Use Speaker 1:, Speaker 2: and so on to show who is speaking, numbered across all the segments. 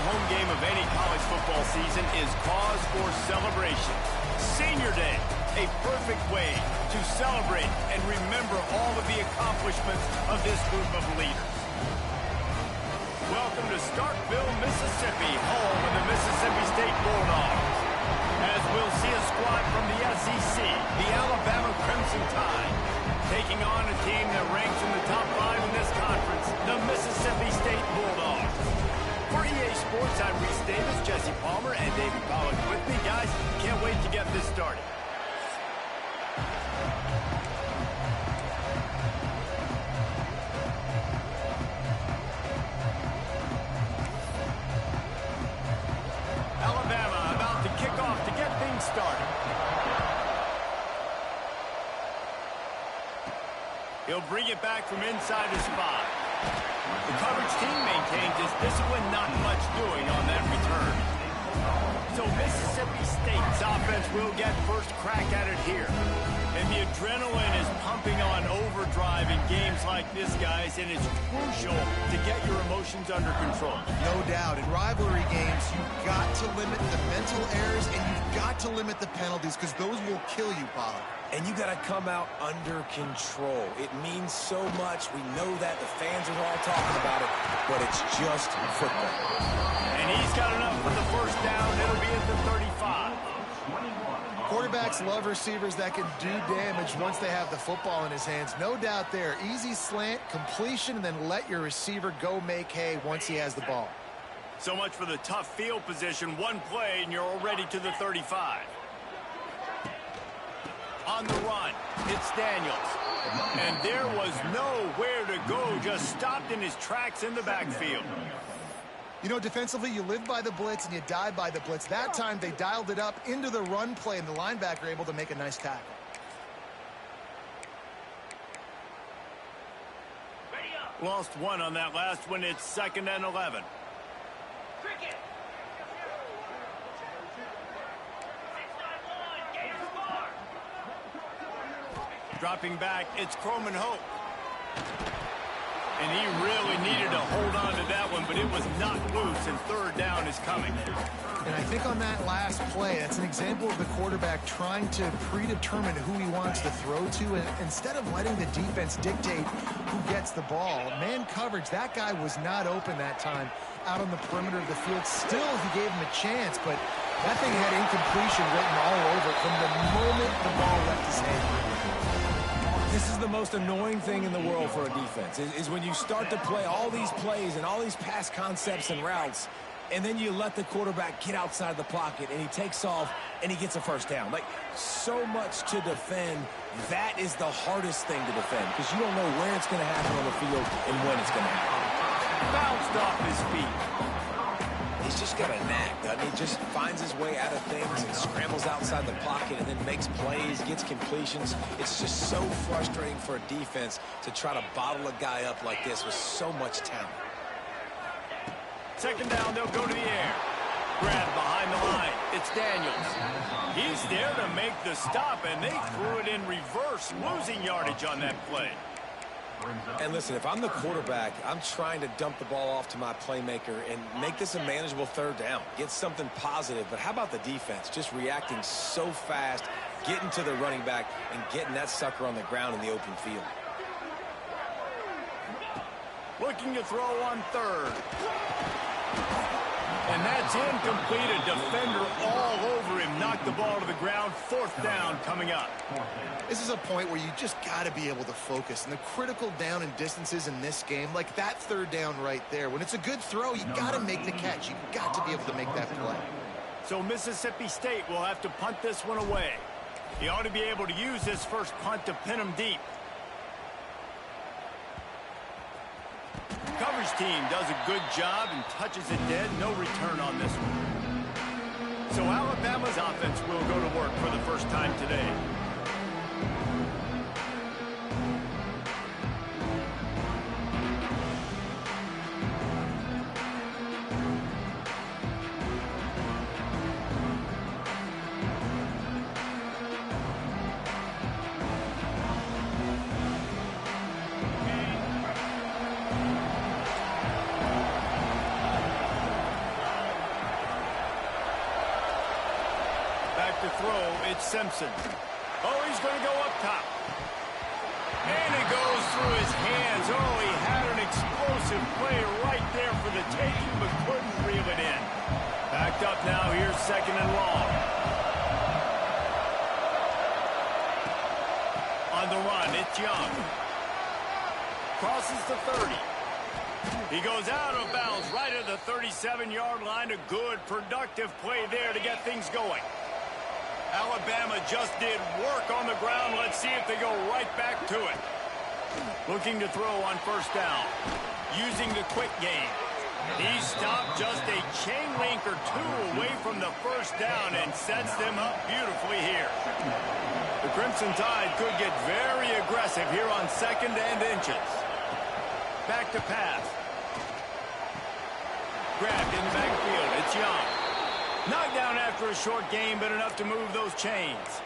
Speaker 1: home game of any college football season is cause for celebration. Senior Day, a perfect way to celebrate and remember all of the accomplishments of this group of leaders. Welcome to Starkville, Mississippi, home of the Mississippi State Bulldogs. As we'll see a squad from the SEC, the Alabama Crimson Tide, taking on a team that ranks in the top 5 in this conference, the Mississippi State Bulldogs. For EA Sports, I'm Reese Davis, Jesse Palmer, and David Pollack with me. Guys, can't wait to get this started. Alabama about to kick off to get things started. He'll bring it back from inside his 5. The coverage team maintains his discipline, not much doing on that return. So Mississippi State's offense will get first crack at it here. And the adrenaline is pumping on overdrive in games like this, guys, and it's crucial to get your emotions under control.
Speaker 2: No doubt. In rivalry games, you've got to limit the mental errors and you've got to limit the penalties because those will kill you, Pollard.
Speaker 3: And you got to come out under control. It means so much. We know that. The fans are all talking about it, but it's just football.
Speaker 1: And he's got enough for the first down. It'll be at the 35.
Speaker 2: Quarterbacks love receivers that can do damage once they have the football in his hands. No doubt there. Easy slant, completion, and then let your receiver go make hay once he has the ball.
Speaker 1: So much for the tough field position. One play, and you're already to the 35. On the run, it's Daniels. And there was nowhere to go, just stopped in his tracks in the backfield.
Speaker 2: You know, defensively, you live by the blitz and you die by the blitz. That time, they dialed it up into the run play, and the linebacker able to make a nice tackle.
Speaker 1: Lost one on that last one. It's 2nd and 11. Dropping back, it's Croman Hope. And he really needed to hold on to that one, but it was knocked loose, and 3rd down is coming.
Speaker 2: And I think on that last play, that's an example of the quarterback trying to predetermine who he wants to throw to, and instead of letting the defense dictate who gets the ball. Man coverage, that guy was not open that time out on the perimeter of the field. Still, he gave him a chance, but that thing had incompletion written all over it from the moment the ball left his hand.
Speaker 3: This is the most annoying thing in the world for a defense, is when you start to play all these plays and all these pass concepts and routes, and then you let the quarterback get outside the pocket, and he takes off, and he gets a first down. Like, so much to defend. That is the hardest thing to defend, because you don't know where it's going to happen on the field and when it's going to happen.
Speaker 1: Bounced off his feet.
Speaker 3: He's just got a knack, doesn't he? Just finds his way out of things and scrambles outside the pocket and then makes plays, gets completions. It's just so frustrating for a defense to try to bottle a guy up like this with so much talent.
Speaker 1: 2nd down, they'll go to the air. Grab behind the line. It's Daniels. He's there to make the stop, and they threw it in reverse, losing yardage on that play.
Speaker 3: And listen, if I'm the quarterback, I'm trying to dump the ball off to my playmaker and make this a manageable 3rd down. Get something positive. But how about the defense? Just reacting so fast, getting to the running back, and getting that sucker on the ground in the open field.
Speaker 1: Looking to throw on 3rd. And that's incomplete. A defender all over him. Knocked the ball to the ground. 4th down coming up.
Speaker 2: This is a point where you just got to be able to focus. And the critical down and distances in this game, like that 3rd down right there, when it's a good throw, you got to make the catch. You got to be able to make that play.
Speaker 1: So Mississippi State will have to punt this one away. He ought to be able to use this first punt to pin him deep. Coverage team does a good job and touches it dead. No return on this one. So Alabama's offense will go to work for the first time today. It's Simpson. Oh, he's going to go up top. And it goes through his hands. Oh, he had an explosive play right there for the taking, but couldn't reel it in. Backed up now. Here's 2nd and long. On the run, it's Young. Crosses the 30. He goes out of bounds right at the 37-yard line. A good, productive play there to get things going. Alabama just did work on the ground. Let's see if they go right back to it. Looking to throw on 1st down. Using the quick game. He stopped just a chain link or two away from the 1st down and sets them up beautifully here. The Crimson Tide could get very aggressive here on 2nd and inches. Back to pass. Grabbed in the backfield. It's Young. Knocked down after a short game, but enough to move those chains.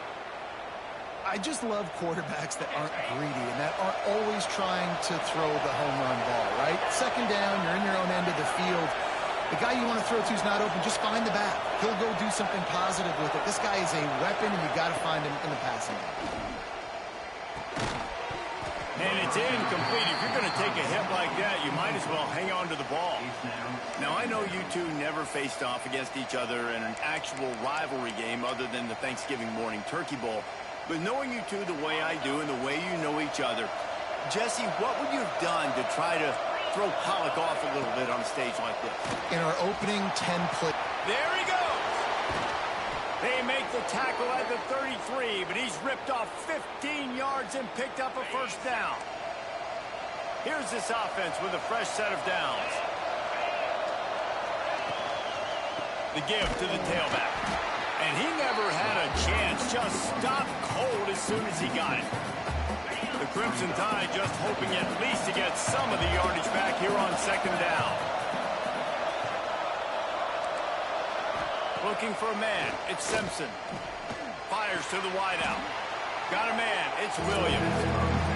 Speaker 2: I just love quarterbacks that aren't greedy and that aren't always trying to throw the home run ball, right? 2nd down, you're in your own end of the field. The guy you want to throw to is not open. Just find the back. He'll go do something positive with it. This guy is a weapon, and you got to find him in the passing game.
Speaker 1: And it's incomplete. If you're going to take a hit like that, you might as well hang on to the ball. Now, I know you two never faced off against each other in an actual rivalry game other than the Thanksgiving morning Turkey Bowl. But knowing you two the way I do and the way you know each other, Jesse, what would you have done to try to throw Pollock off a little bit on a stage like this?
Speaker 2: In our opening 10 play.
Speaker 1: There he goes. They make the tackle at the 33, but he's ripped off 15 yards and picked up a 1st down. Here's this offense with a fresh set of downs. The give to the tailback. And he never had a chance. Just stopped cold as soon as he got it. The Crimson Tide just hoping at least to get some of the yardage back here on 2nd down. Looking for a man. It's Simpson. Fires to the wideout. Got a man. It's Williams.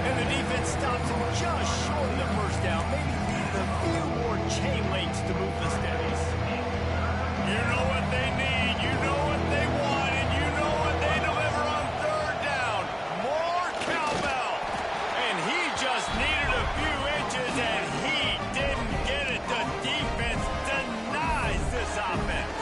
Speaker 1: And the defense stops him just short of the 1st down. Maybe needed a few more chain links to move the sticks. You know what they need. You know what they want. And you know what they deliver on 3rd down. More cowbell. And he just needed a few inches, and he didn't get it. The defense denies this offense.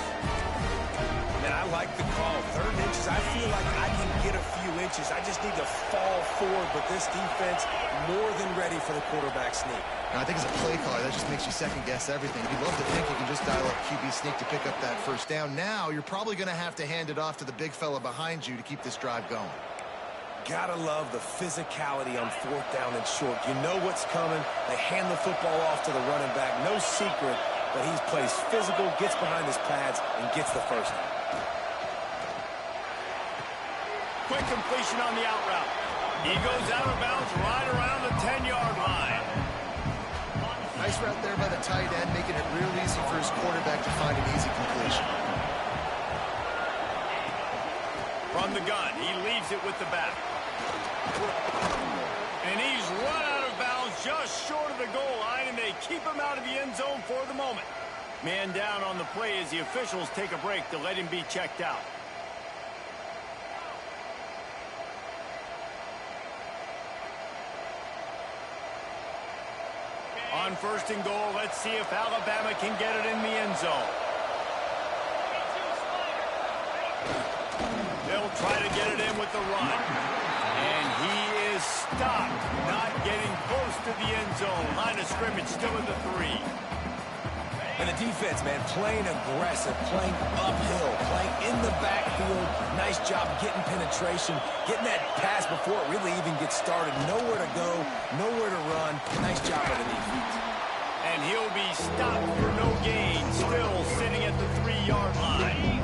Speaker 3: Man, I like the call. 3rd inches, I feel like I can get a few inches. I just need to fall forward, but this defense more than ready for the quarterback sneak.
Speaker 2: Now, I think as a play caller, that just makes you second-guess everything. You'd love to think you can just dial up QB sneak to pick up that 1st down. Now, you're probably going to have to hand it off to the big fella behind you to keep this drive going.
Speaker 3: Gotta love the physicality on 4th down and short. You know what's coming. They hand the football off to the running back. No secret, but he plays physical, gets behind his pads, and gets the 1st down.
Speaker 1: Quick completion on the out route. He goes out of bounds right around the 10-yard line.
Speaker 2: Nice route there by the tight end, making it real easy for his quarterback to find an easy completion.
Speaker 1: From the gun, he leaves it with the back. And he's run out of bounds just short of the goal line, and they keep him out of the end zone for the moment. Man down on the play as the officials take a break to let him be checked out. On 1st and goal, let's see if Alabama can get it in the end zone. They'll try to get it in with the run. And he is stopped, not getting close to the end zone. Line of scrimmage still at the 3.
Speaker 3: And the defense, man, playing aggressive, playing uphill, playing in the backfield. Nice job getting penetration, getting that pass before it really even gets started. Nowhere to go, nowhere to run. Nice job by the defense.
Speaker 1: And he'll be stopped for no gain, still sitting at the 3-yard line.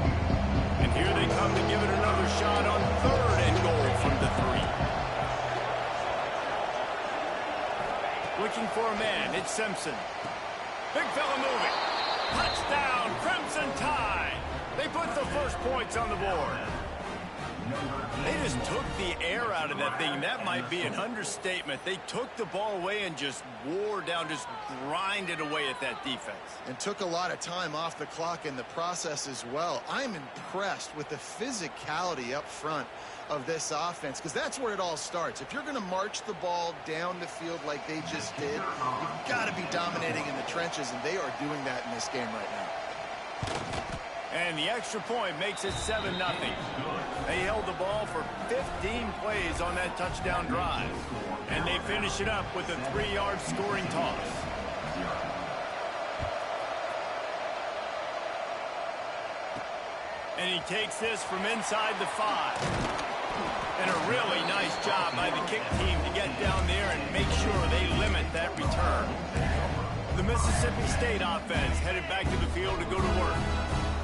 Speaker 1: And here they come to give it another shot on 3rd and goal from the 3. Looking for a man, it's Simpson. Big fella moving. Touchdown, Crimson Tide. They put the 1st points on the board. They just took the air out of that thing. That might be an understatement. They took the ball away and just wore down, just grinded away at that defense.
Speaker 2: And took a lot of time off the clock in the process as well. I'm impressed with the physicality up front of this offense, because that's where it all starts. If you're going to march the ball down the field like they just did, you've got to be dominating in the trenches, and they are doing that in this game right now.
Speaker 1: And the extra point makes it 7-0. They held the ball for 15 plays on that touchdown drive. And they finish it up with a 3-yard scoring toss. And he takes this from inside the 5. And a really nice job by the kick team to get down there and make sure they limit that return. The Mississippi State offense headed back to the field to go to work.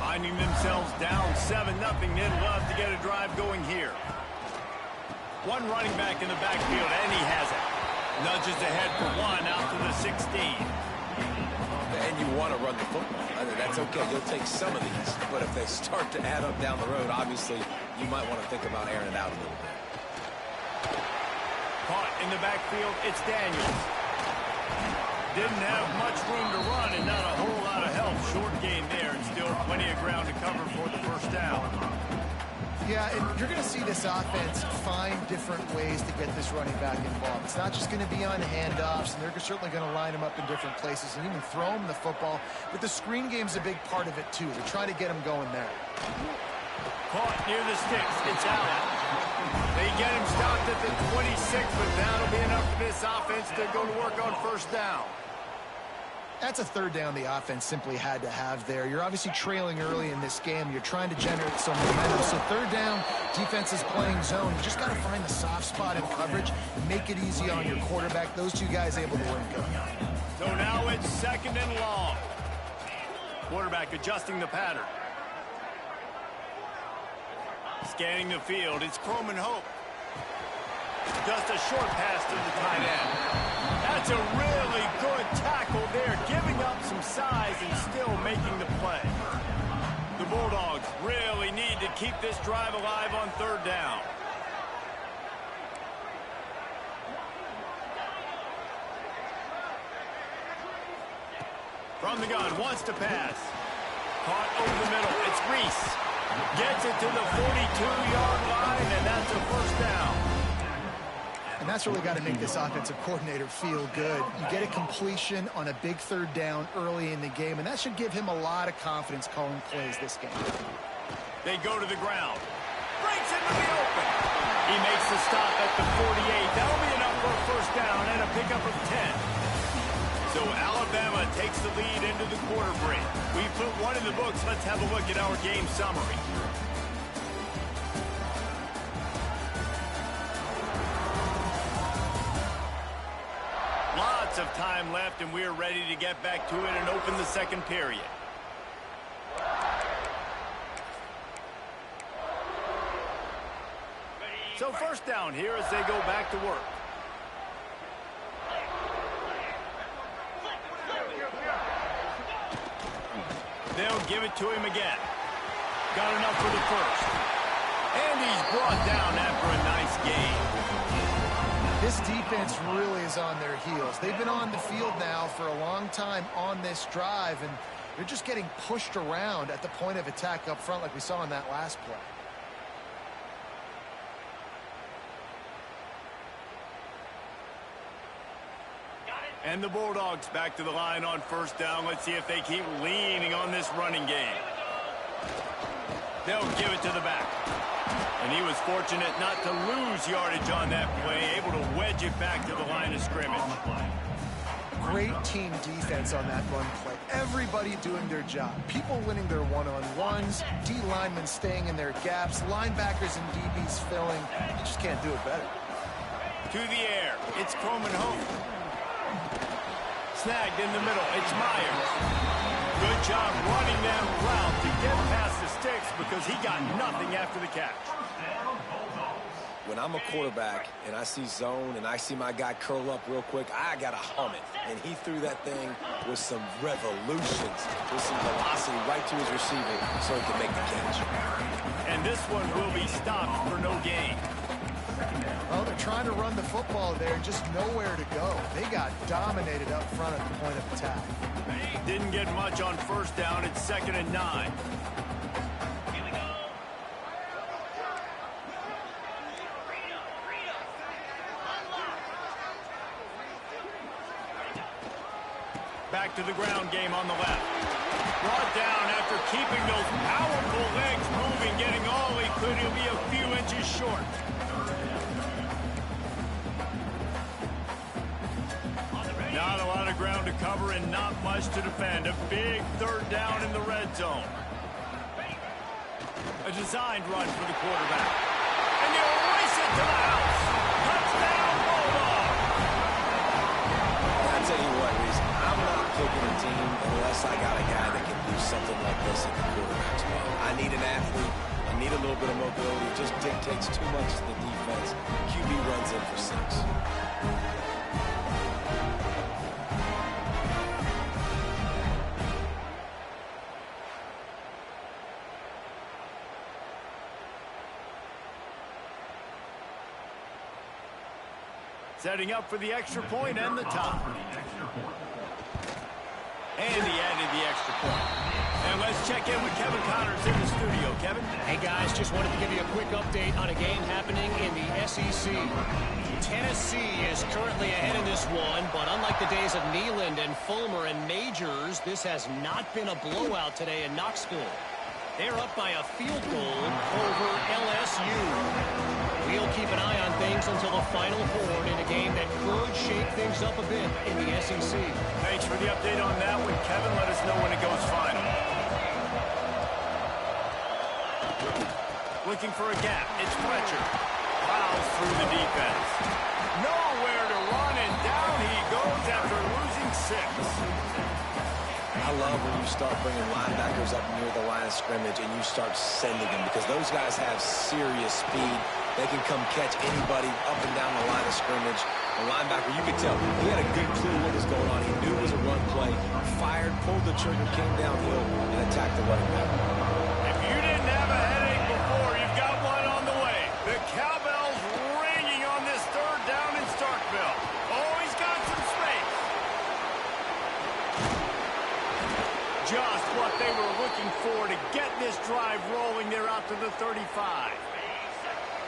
Speaker 1: Finding themselves down 7-0, they'd love to get a drive going here. One running back in the backfield, and he has it. Nudges ahead for one out to the 16.
Speaker 3: And you want to run the football. That's okay. You'll take some of these. But if they start to add up down the road, obviously, you might want to think about airing it out a little bit.
Speaker 1: Caught in the backfield, it's Daniels. Didn't have much room to run and not a whole lot of help. Short gain there and still plenty of ground to cover for the first down.
Speaker 2: Yeah, and you're going to see this offense find different ways to get this running back involved. It's not just going to be on handoffs, and they're certainly going to line him up in different places and even throw him the football. But the screen game's a big part of it, too. They're trying to get him going there.
Speaker 1: Caught near the sticks. It's out. They get him stopped at the 26, but that'll be enough for this offense to go to work on first down.
Speaker 2: That's a third down the offense simply had to have there. You're obviously trailing early in this game. You're trying to generate some momentum. So third down, defense is playing zone. You just got to find the soft spot in coverage and make it easy on your quarterback. Those two guys able to link up.
Speaker 1: So now it's 2nd and long. Quarterback adjusting the pattern. Scanning the field, it's Croman Hope. Just a short pass to the tight end. That's a really good tackle there, giving up some size and still making the play. The Bulldogs really need to keep this drive alive on third down. From the gun, wants to pass. Caught over the middle, it's Reese. Gets it to the 42-yard line, and that's a first down.
Speaker 2: And that's really got to make this offensive coordinator feel good. You get a completion on a big third down early in the game, and that should give him a lot of confidence calling plays this game.
Speaker 1: They go to the ground. Breaks into the open. He makes the stop at the 48. That'll be enough for a first down and a pickup of 10. So Alabama takes the lead into the quarter break. We put one in the books. Let's have a look at our game summary. Lots of time left, and we're ready to get back to it and open the second period. So first down here as they go back to work. They'll give it to him again. Got enough for the first. And he's brought down after a nice gain.
Speaker 2: This defense really is on their heels. They've been on the field now for a long time on this drive, and they're just getting pushed around at the point of attack up front like we saw in that last play.
Speaker 1: And the Bulldogs back to the line on first down. Let's see if they keep leaning on this running game. They'll give it to the back. And he was fortunate not to lose yardage on that play, able to wedge it back to the line of scrimmage.
Speaker 2: Great team defense on that run play. Everybody doing their job. People winning their one-on-ones, D linemen staying in their gaps, linebackers and DBs filling. You just can't do it better.
Speaker 1: To the air, it's Croman Hope. Snagged in the middle, it's Myers. Good job running that route to get past the sticks because he got nothing after the catch.
Speaker 3: when I'm a quarterback and I see zone and I see my guy curl up real quick, I got to hum it. And he threw that thing with some revolutions, with some velocity right to his receiver so he could make the catch.
Speaker 1: And this one will be stopped for no gain.
Speaker 2: Well, they're trying to run the football there, just nowhere to go. They got dominated up front at the point of attack.
Speaker 1: Didn't get much on first down. It's 2nd and 9. Back to the ground game on the left. Brought down after keeping those powerful legs moving, getting all he could. He'll be a few inches short. Not a lot of ground to cover and not much to defend. A big 3rd down in the red zone. A designed run for the quarterback. And he'll race it to the house. Touchdown, Bulldog.
Speaker 3: I'll tell you what, Reese, I'm not picking a team unless I got a guy that can do something like this at the quarterback spot. I need an athlete. I need a little bit of mobility. It just dictates too much to the defense. QB runs in for 6.
Speaker 1: Setting up for the extra point and the tie. And he added the extra point. And let's check in with Kevin Connors in the studio. Kevin?
Speaker 4: Hey, guys, just wanted to give you a quick update on a game happening in the SEC. Tennessee is currently ahead in this one, but unlike the days of Neyland and Fulmer and Majors, this has not been a blowout today in Knoxville. They're up by a field goal over LSU. We'll keep an eye on things until the final horn in a game that could shake things up a bit in the SEC.
Speaker 1: Thanks for the update on that one, Kevin. Let us know when it goes final. Looking for a gap. It's Fletcher. Fouls through the defense. Nowhere to run, and down he goes after losing 6.
Speaker 3: I love when you start bringing linebackers up near the line of scrimmage and you start sending them because those guys have serious speed. They can come catch anybody up and down the line of scrimmage. The linebacker, you could tell, he had a good clue what was going on. He knew it was a run play, fired, pulled the trigger, came downhill, and attacked the running back.
Speaker 1: If you didn't have a headache before, you've got one on the way. The cowbell's ringing on this 3rd down in Starkville. Oh, he's got some space. Just what they were looking for to get this drive rolling. They're out to the 35.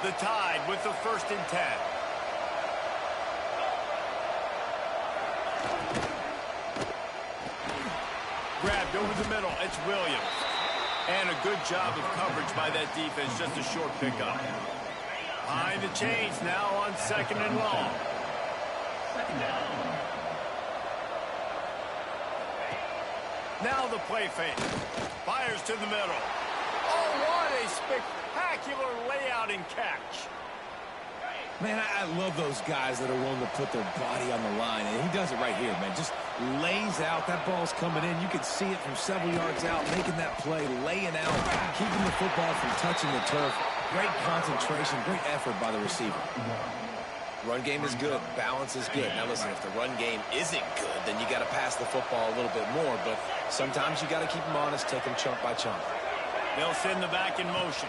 Speaker 1: The Tide with the 1st and 10. Grabbed over the middle. It's Williams. And a good job of coverage by that defense. Just a short pickup. Behind the chains now on 2nd and long. 2nd down. Now the play fake. Fires to the middle. Oh, what a spectacular layout and catch.
Speaker 3: Man, I love those guys that are willing to put their body on the line, and he does it right here, man. Just lays out. That ball's coming in. You can see it from several yards out, making that play, laying out, keeping the football from touching the turf. Great concentration, great effort by the receiver. Run game is good. Balance is good. Now, listen, if the run game isn't good, then you got to pass the football a little bit more, but sometimes you got to keep them honest, take them chunk by chunk.
Speaker 1: They'll send the back in motion.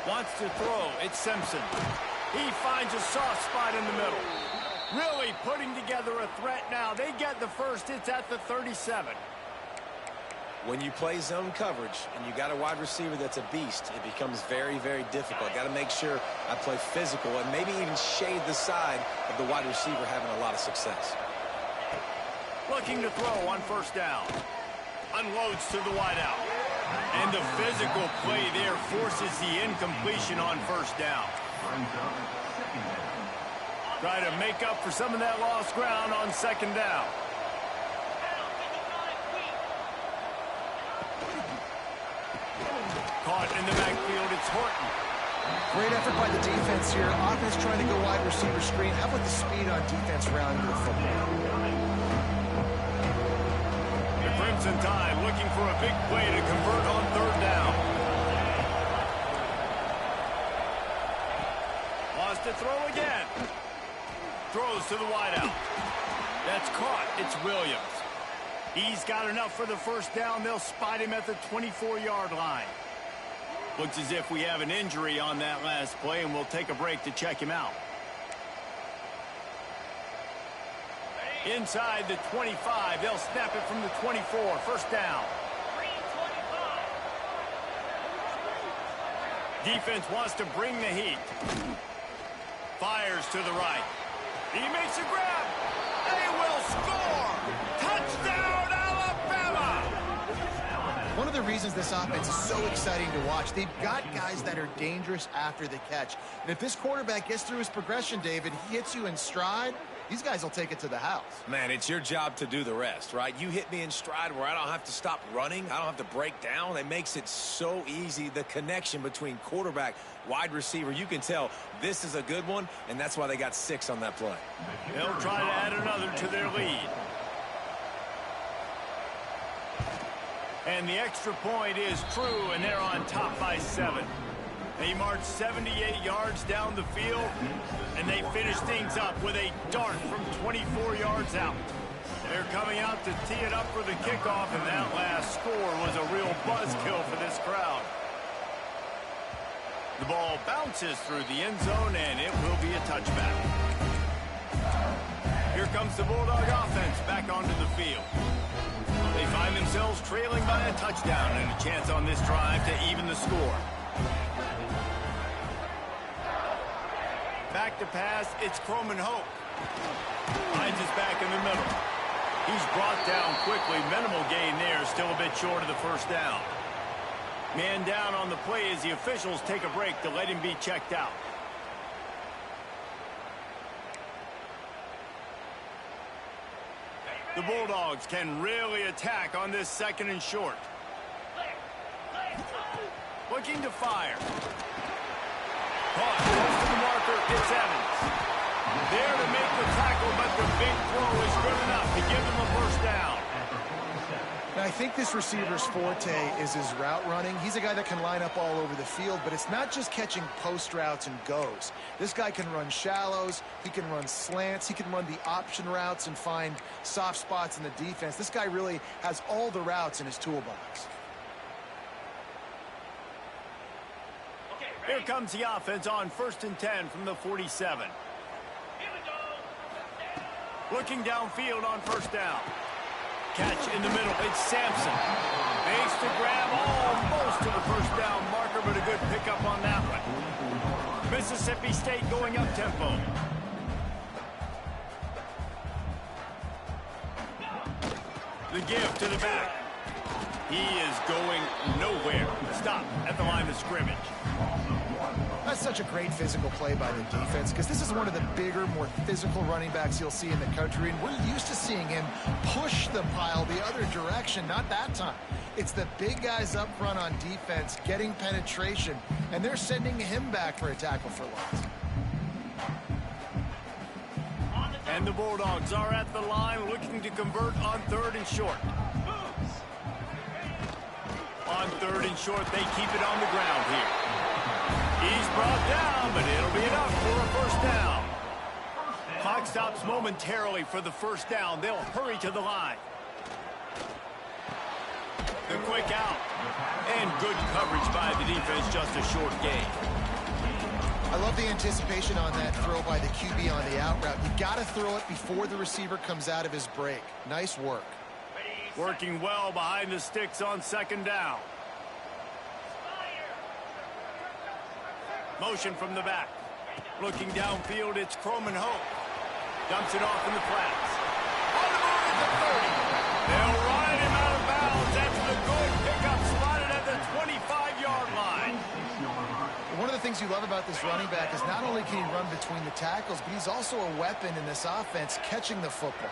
Speaker 1: Wants to throw. It's Simpson. He finds a soft spot in the middle. Really putting together a threat now. They get the first. It's at the 37.
Speaker 3: When you play zone coverage and you got a wide receiver that's a beast, it becomes very, very difficult. Got to make sure I play physical and maybe even shade the side of the wide receiver having a lot of success.
Speaker 1: Looking to throw on 1st down. Unloads to the wideout. And the physical play there forces the incompletion on 1st down. Try to make up for some of that lost ground on 2nd down. Caught in the backfield, it's Horton.
Speaker 2: Great effort by the defense here. Offense trying to go wide receiver screen. How about the speed on defense rounding the football?
Speaker 1: The Crimson Tide looking for a big play to convert on 3rd down. Lost to throw again. Throws to the wideout. That's caught. It's Williams. He's got enough for the first down. They'll spot him at the 24-yard line. Looks as if we have an injury on that last play, and we'll take a break to check him out. Inside the 25, they'll snap it from the 24. First down. Defense wants to bring the heat. Fires to the right. He makes a grab. They will score. Touchdown, Alabama!
Speaker 2: One of the reasons this offense is so exciting to watch, they've got guys that are dangerous after the catch. And if this quarterback gets through his progression, David, he hits you in stride, these guys will take it to the house.
Speaker 3: Man, it's your job to do the rest, right? You hit me in stride where I don't have to stop running. I don't have to break down. It makes it so easy. The connection between quarterback, wide receiver, you can tell this is a good one, and that's why they got 6 on that play.
Speaker 1: They'll try to add another to their lead. And the extra point is true, and they're on top by 7. They march 78 yards down the field, and they finish things up with a dart from 24 yards out. They're coming out to tee it up for the kickoff, and that last score was a real buzzkill for this crowd. The ball bounces through the end zone, and it will be a touchback. Here comes the Bulldog offense back onto the field. They find themselves trailing by a touchdown and a chance on this drive to even the score. Back to pass, it's Croman Hope. Finds his back in the middle. He's brought down quickly. Minimal gain there, still a bit short of the first down. Man down on the play as the officials take a break to let him be checked out. The Bulldogs can really attack on this 2nd and short. Looking to fire. Caught, close to the marker, it's Evans. There to make the tackle, but the big throw is good enough to give them a first down.
Speaker 2: Now, I think this receiver's forte is his route running. He's a guy that can line up all over the field, but it's not just catching post routes and goes. This guy can run shallows, he can run slants, he can run the option routes and find soft spots in the defense. This guy really has all the routes in his toolbox.
Speaker 1: Here comes the offense on 1st and 10 from the 47. Looking downfield on first down. Catch in the middle. It's Sampson. Makes the grab almost to the first down marker, but a good pickup on that one. Mississippi State going up tempo. The give to the back. He is going nowhere. Stop at the line of scrimmage.
Speaker 2: That's such a great physical play by the defense because this is one of the bigger, more physical running backs you'll see in the country, and we're used to seeing him push the pile the other direction. Not that time. It's the big guys up front on defense getting penetration, and they're sending him back for a tackle for loss.
Speaker 1: And the Bulldogs are at the line looking to convert on 3rd and short. On 3rd and short, they keep it on the ground here. He's brought down, but it'll be enough for a first down. Clock stops momentarily for the first down. They'll hurry to the line. The quick out. And good coverage by the defense, just a short gain.
Speaker 2: I love the anticipation on that throw by the QB on the out route. You got to throw it before the receiver comes out of his break. Nice work.
Speaker 1: Working well behind the sticks on 2nd down. Motion from the back. Looking downfield, it's Croman Hope. Dumps it off in the flats. On the move at the 30. They'll ride him out of bounds after the good pickup spotted at the 25-yard line.
Speaker 2: One of the things you love about this running back is not only can he run between the tackles, but he's also a weapon in this offense catching the football.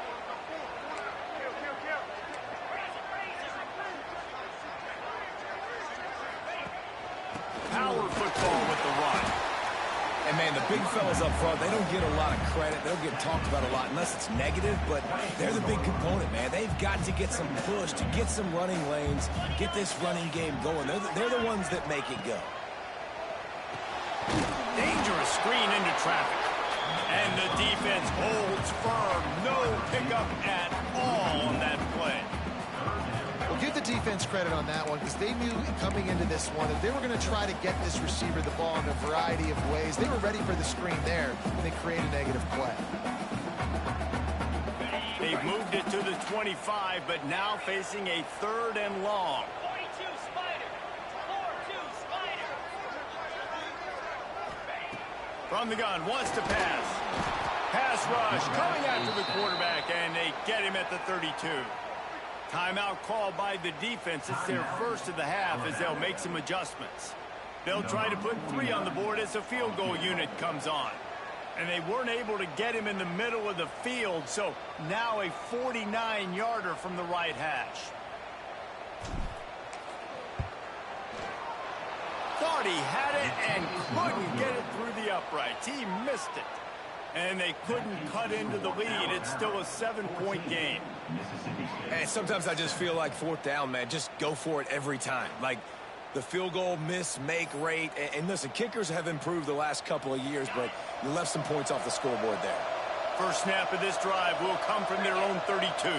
Speaker 1: Power football with the run.
Speaker 3: And, man, the big fellas up front, they don't get a lot of credit. They don't get talked about a lot unless it's negative, but they're the big component, man. They've got to get some push, to get some running lanes, get this running game going. They're the ones that make it go.
Speaker 1: Dangerous screen into traffic. And the defense holds firm. No pickup at all on that play.
Speaker 2: Well, give the defense credit on that one because they knew coming into this one that they were going to try to get this receiver the ball in a variety of ways. They were ready for the screen there, and they create a negative play.
Speaker 1: They've moved it to the 25, but now facing a 3rd and long.
Speaker 5: 42 Spider. 4-2 Spider.
Speaker 1: From the gun, wants to pass. Pass rush, coming after the quarterback, and they get him at the 32. Timeout called by the defense. It's their first of the half as they'll make some adjustments. They'll try to put 3 on the board as the field goal unit comes on. And they weren't able to get him in the middle of the field, so now a 49-yarder from the right hash. Thought he had it and couldn't get it through the uprights. He missed it. And they couldn't cut into the lead. It's still a 7-point game.
Speaker 3: And sometimes I just feel like 4th down, man, just go for it every time. Like the field goal miss-make rate. And listen, kickers have improved the last couple of years, but you left some points off the scoreboard there.
Speaker 1: First snap of this drive will come from their own 32.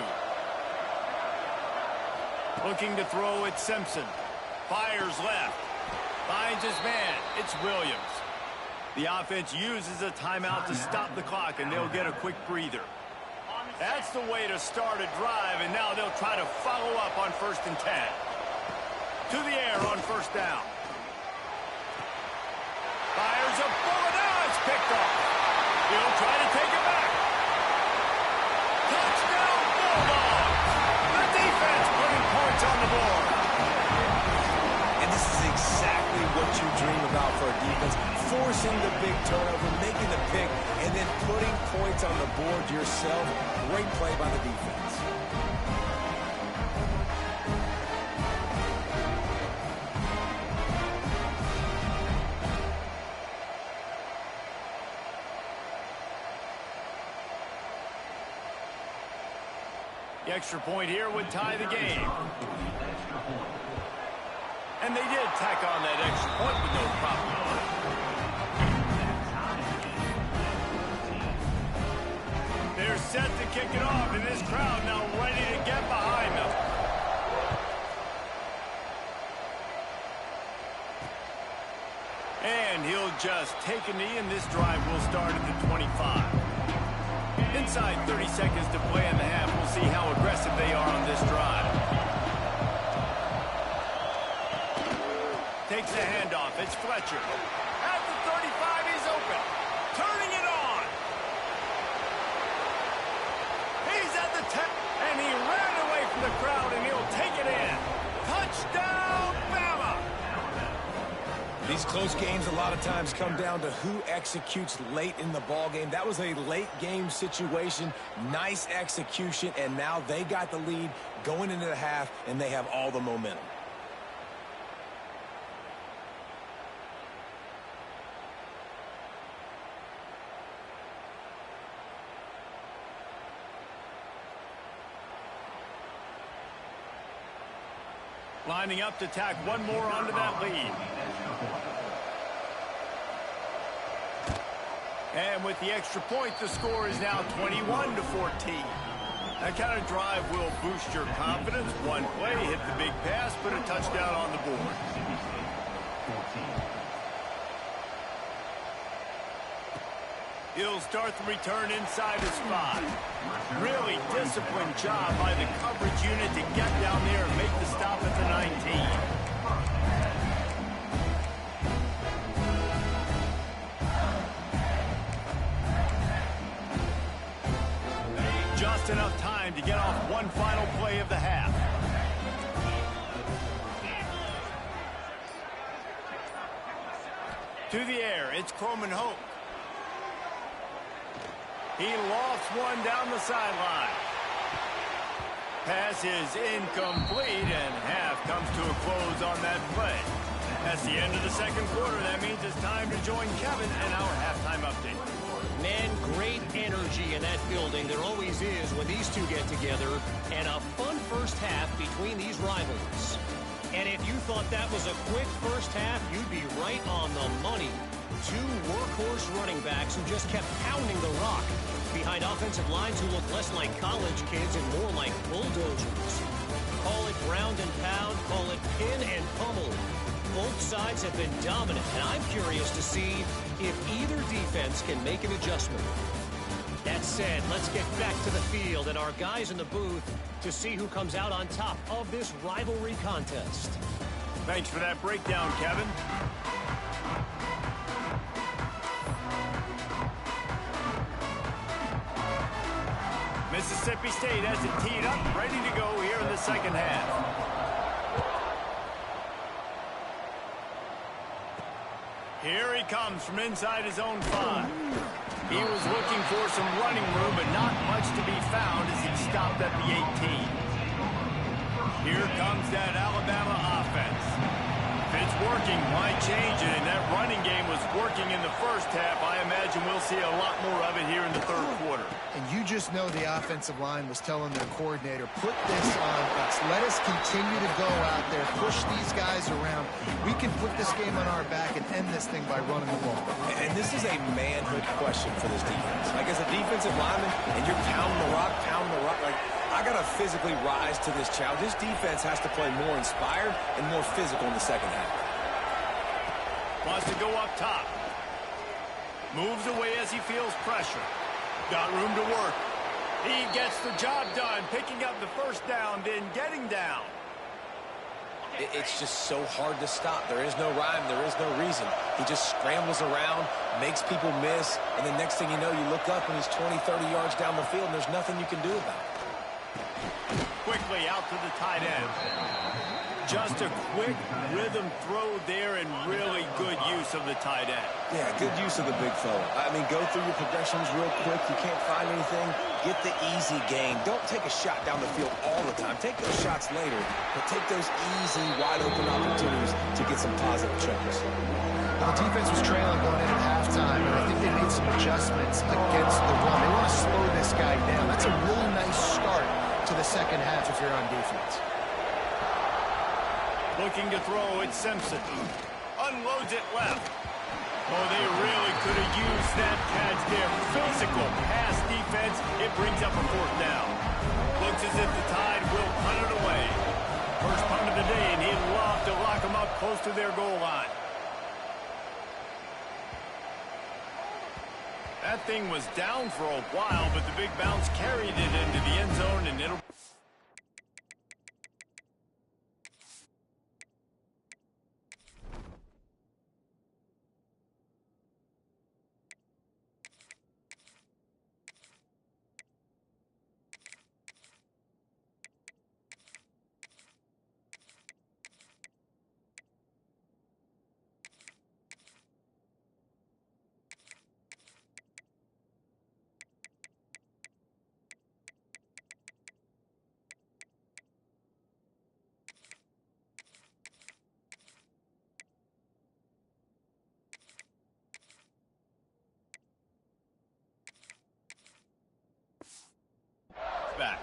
Speaker 1: Looking to throw it, Simpson. Fires left. Finds his man. It's Williams. The offense uses a timeout to stop the clock, and they'll get a quick breather. That's the way to start a drive, and now they'll try to follow up on 1st and 10. To the air on 1st down. Fires a bullet. Now it's picked off. He'll try to take it back. Touchdown, Bulldogs. The defense putting points on the board.
Speaker 3: And this is exactly what you dream about for a defense. Forcing the big turnover, making the pick, and then putting points on the board yourself. Great play by the defense.
Speaker 1: The extra point here would tie the game. And they did tack on that extra point with no problem. They're set to kick it off, and this crowd now ready to get behind them. And he'll just take a knee, and this drive will start at the 25. Inside 30 seconds to play in the half. We'll see how aggressive they are on this drive. Takes the handoff. It's Fletcher. At the 35, he's open. Turning it on. He's at the 10, and he ran away from the crowd, and he'll take it in. Touchdown, Bama!
Speaker 3: These close games a lot of times come down to who executes late in the ball game. That was a late game situation. Nice execution, and now they got the lead going into the half, and they have all the momentum.
Speaker 1: Lining up to tack one more onto that lead. And with the extra point, the score is now 21-14. That kind of drive will boost your confidence. One play, hit the big pass, put a touchdown on the board. He'll start the return inside his spot. Really disciplined job by the coverage unit to get down there and make the stop at the 19. Just enough time to get off one final play of the half. To the air, it's Coleman Hope. He lofts one down the sideline. Pass is incomplete, and half comes to a close on that play. That's the end of the second quarter. That means it's time to join Kevin and our halftime update.
Speaker 4: Man, great energy in that building. There always is when these two get together. And a fun first half between these rivals. And if you thought that was a quick first half, you'd be right on the money. Two workhorse running backs who just kept pounding the rock behind offensive lines who look less like college kids and more like bulldozers. Call it ground and pound, call it pin and pummel. Both sides have been dominant, and I'm curious to see if either defense can make an adjustment. That said, let's get back to the field and our guys in the booth to see who comes out on top of this rivalry contest.
Speaker 1: Thanks for that breakdown, Kevin. Mississippi State has it teed up, ready to go here in the second half. Here he comes from inside his own 5. He was looking for some running room, but not much to be found as he stopped at the 18. Here comes that Alabama offense. If it's working, why change it? And that running game was working in the first half. I imagine we'll see a lot more of it here in the third quarter.
Speaker 2: And you just know the offensive line was telling their coordinator, put this on us. Let us continue to go out there, push these guys around. We can put this game on our back and end this thing by running the ball.
Speaker 3: And this is a manhood question for this defense. Like, as a defensive lineman, and you're pounding the rock, like, I got to physically rise to this challenge. This defense has to play more inspired and more physical in the second half.
Speaker 1: Wants to go up top. Moves away as he feels pressure. Got room to work. He gets the job done, picking up the first down, then getting down.
Speaker 3: It's just so hard to stop. There is no rhyme. There is no reason. He just scrambles around, makes people miss, and the next thing you know, you look up and he's 20, 30 yards down the field, and there's nothing you can do about it.
Speaker 1: Quickly out to the tight end. Just a quick rhythm throw there and really good use of the tight end.
Speaker 3: Yeah, good use of the big fella. I mean, go through your progressions real quick. You can't find anything. Get the easy gain. Don't take a shot down the field all the time. Take those shots later, but take those easy, wide-open opportunities to get some positive chunks.
Speaker 2: Well, the defense was trailing going into halftime, and I think they made some adjustments against the run. They want to slow this guy down. That's a really nice start to the second half if you're on defense.
Speaker 1: Looking to throw, it's Simpson. Unloads it left. Oh, they really could have used that catch there. Physical pass defense. It brings up a fourth down. Looks as if the Tide will punt it away. First punt of the day, and he'd love to lock them up close to their goal line. That thing was down for a while, but the big bounce carried it into the end zone, and it'll... back.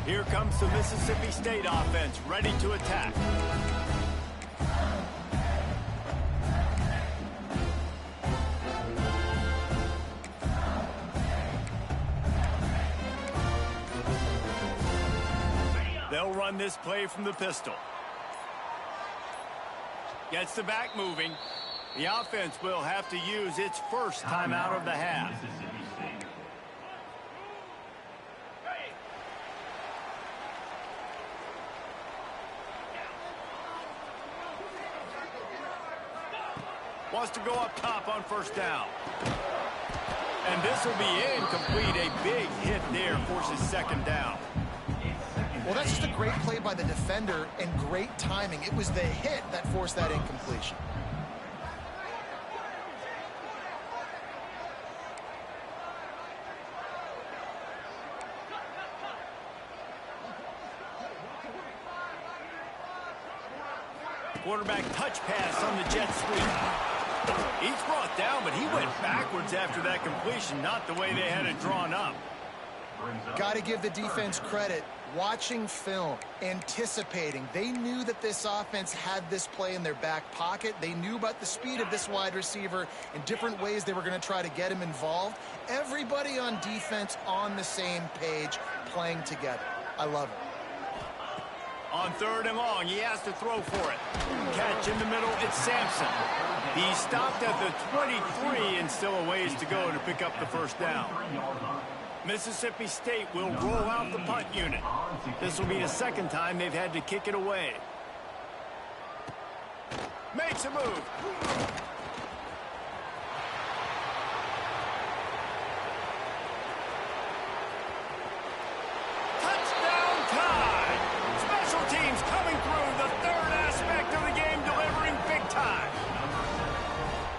Speaker 1: Here comes the Mississippi State offense, ready to attack. They'll run this play from the pistol. Gets the back moving. The offense will have to use its first timeout of the half. Wants to go up top on first down. And this will be incomplete. A big hit there forces second down.
Speaker 2: Well, that's just a great play by the defender and great timing. It was the hit that forced that incompletion.
Speaker 1: Quarterback touch pass on the jet sweep. He's brought down, but he went backwards after that completion, not the way they had it drawn up.
Speaker 2: Got to give the defense credit. watching film, anticipating. They knew that this offense had this play in their back pocket. They knew about the speed of this wide receiver and different ways they were going to try to get him involved. Everybody on defense on the same page, playing together. I love it.
Speaker 1: On 3rd and long, he has to throw for it. Catch in the middle, it's Sampson. He stopped at the 23 and still a ways to go to pick up the first down. Mississippi State will roll out the punt unit. This will be the second time they've had to kick it away. Makes a move. Touchdown time. Special teams coming through, the third aspect of the game, delivering big time.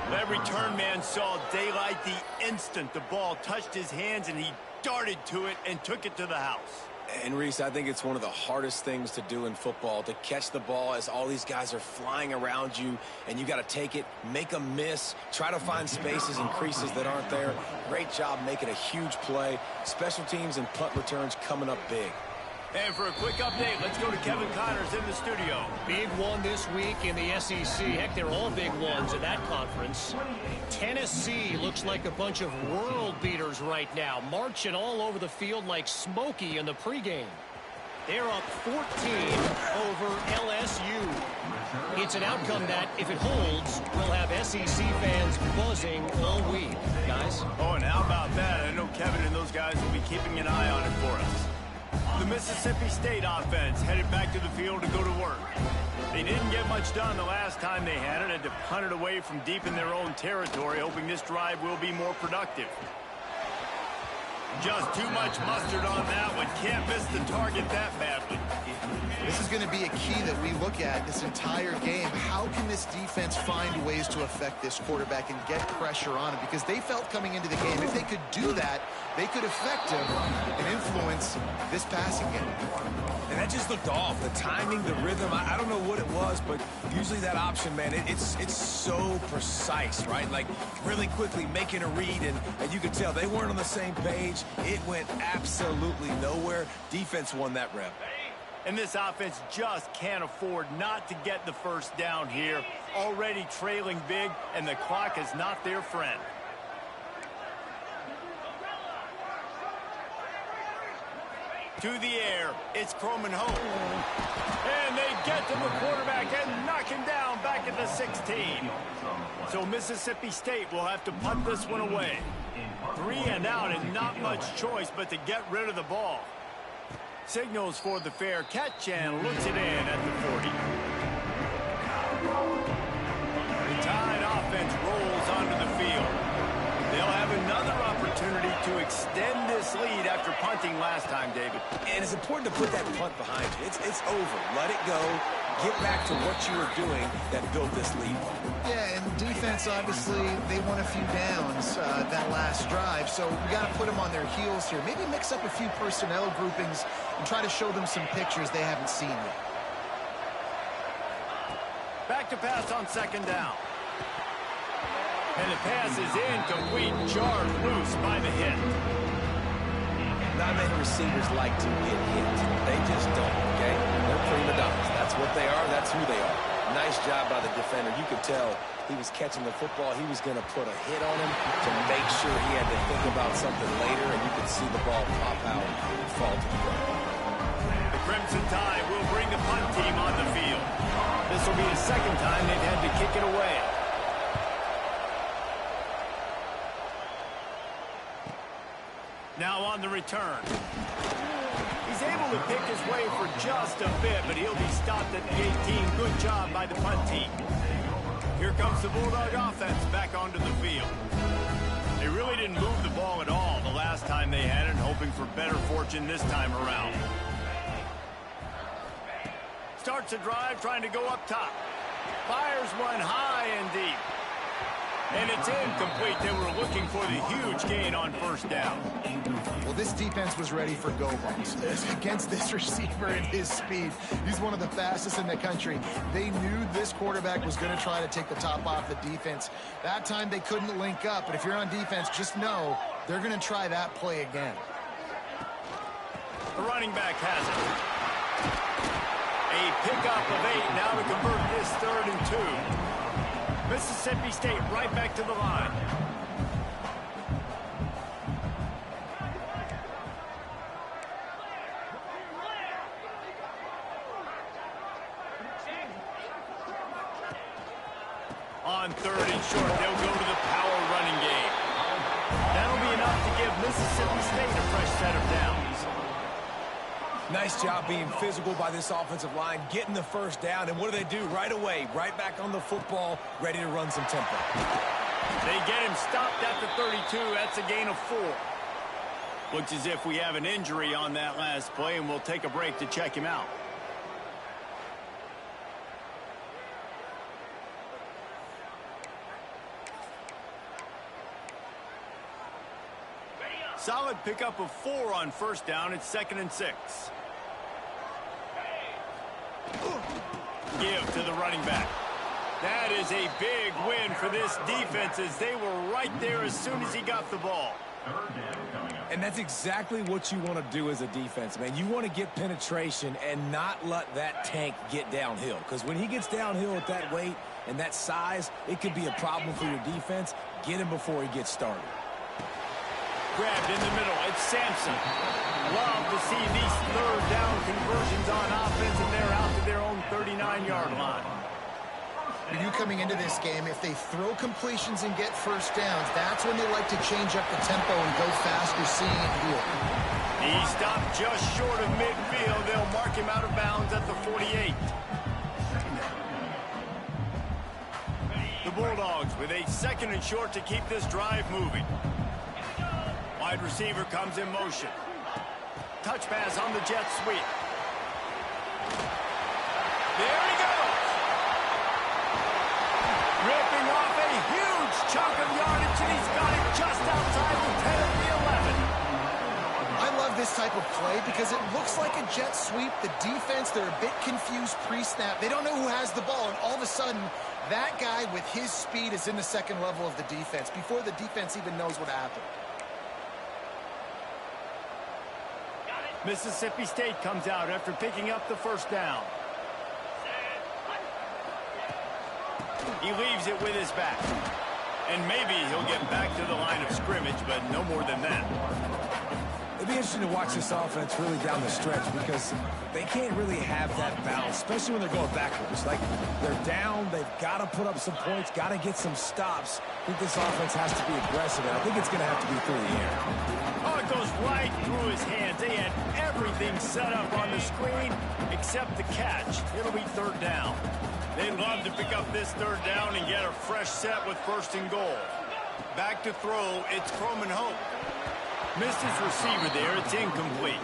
Speaker 1: That return man saw daylight the instant the ball touched his hands, and he darted to it and took it to the house.
Speaker 3: And Reese, I think it's one of the hardest things to do in football, to catch the ball as all these guys are flying around you, and you got to take it, make them miss, try to find spaces and creases that aren't there. Great job making a huge play. Special teams and punt returns coming up big.
Speaker 1: And for a quick update, let's go to Kevin Connors in the studio.
Speaker 4: Big one this week in the SEC. Heck, they're all big ones in that conference. Tennessee looks like a bunch of world beaters right now, marching all over the field like Smokey in the pregame. They're up 14 over LSU. It's an outcome that, if it holds, will have SEC fans buzzing all week. Guys?
Speaker 1: Oh, and how about that? I know Kevin and those guys will be keeping an eye on it for us. The Mississippi State offense headed back to the field to go to work. They didn't get much done the last time they had to punt it away from deep in their own territory, hoping this drive will be more productive. Just too much mustard on that one. Can't miss the target that badly.
Speaker 2: This is going to be a key that we look at this entire game. How can this defense find ways to affect this quarterback and get pressure on him? Because they felt coming into the game, if they could do that, they could affect him and influence this passing game.
Speaker 3: And that just looked off. The timing, the rhythm, I don't know what it was, but usually that option, man, it's so precise, right? Like really quickly making a read, and you could tell they weren't on the same page. It went absolutely nowhere. Defense won that rep.
Speaker 1: And this offense just can't afford not to get the first down here. Already trailing big, and the clock is not their friend. To the air, it's Croman Hope. And they get to the quarterback and knock him down back at the 16. So Mississippi State will have to punt this one away. 3 and out and not much choice but to get rid of the ball. Signals for the fair catch and looks it in at the 40. The Tide offense rolls onto the field. They'll have another opportunity to extend this lead after punting last time, David.
Speaker 3: And it's important to put that punt behind you. It's over. Let it go. Get back to what you were doing that built this lead.
Speaker 2: Yeah, and defense, obviously, they won a few downs that last drive, so we got to put them on their heels here. Maybe mix up a few personnel groupings and try to show them some pictures they haven't seen yet.
Speaker 1: Back to pass on 2nd down. And the pass is incomplete, jarred loose by the hit.
Speaker 3: Not many receivers like to get hit. They just don't, okay? They're prima donnas. That's what they are. That's who they are. Nice job by the defender. You could tell he was catching the football. He was going to put a hit on him to make sure he had to think about something later, and you could see the ball pop out and fall to the ground.
Speaker 1: The Crimson Tide will bring the punt team on the field. This will be the second time they've had to kick it away. Now on the return. He's able to pick his way for just a bit, but he'll be stopped at the 18. Good job by the punt team. Here comes the Bulldog offense back onto the field. They really didn't move the ball at all the last time they had it, hoping for better fortune this time around. Starts a drive trying to go up top. Fires one high and deep. And it's incomplete. They were looking for the huge gain on 1st down.
Speaker 2: Well, this defense was ready for go balls against this receiver and his speed. He's one of the fastest in the country. They knew this quarterback was going to try to take the top off the defense. That time they couldn't link up, but if you're on defense, just know they're going to try that play again.
Speaker 1: The running back has it. A pickup of 8 now to convert this 3rd and 2. Mississippi State right back to the line. On 3rd and short, they'll go to the power running game. That'll be enough to give Mississippi State a fresh set of downs.
Speaker 3: Nice job being physical by this offensive line, getting the first down, and what do they do right away? Right back on the football, ready to run some tempo.
Speaker 1: They get him stopped at the 32. That's a gain of 4. Looks as if we have an injury on that last play, and we'll take a break to check him out. Solid pickup of 4 on first down. It's 2nd and 6. Give to the running back. That is a big win for this defense as they were right there as soon as he got the ball.
Speaker 3: And that's exactly what you want to do as a defense, man. You want to get penetration and not let that tank get downhill. Because when he gets downhill at that weight and that size, it could be a problem for your defense. Get him before he gets started.
Speaker 1: Grabbed in the middle. It's Sampson. Love to see these 3rd down conversions on offense, and they're out to their own 39-yard line.
Speaker 2: For you coming into this game, if they throw completions and get first downs, that's when they like to change up the tempo and go faster seeing it here.
Speaker 1: He stopped just short of midfield. They'll mark him out of bounds at the 48. The Bulldogs with a 2nd and short to keep this drive moving. Wide receiver comes in motion. Touch pass on the jet sweep. There he goes. Ripping off a huge chunk of yardage, and he's got it just outside the 10 of the 11.
Speaker 2: I love this type of play because it looks like a jet sweep. The defense, they're a bit confused pre-snap. They don't know who has the ball, and all of a sudden, that guy with his speed is in the 2nd level of the defense before the defense even knows what happened.
Speaker 1: Mississippi State comes out after picking up the first down. He leaves it with his back. And maybe he'll get back to the line of scrimmage, but no more than that.
Speaker 3: It'd be interesting to watch this offense really down the stretch because they can't really have that balance, especially when they're going backwards. Like, they're down, they've got to put up some points, got to get some stops. I think this offense has to be aggressive, and I think it's going to have to be through the air.
Speaker 1: Oh, it goes right through his hands. They had everything set up on the screen except the catch. It'll be 3rd down. They'd love to pick up this 3rd down and get a fresh set with 1st and goal. Back to throw, it's Croman Hope. Missed his receiver there, it's incomplete.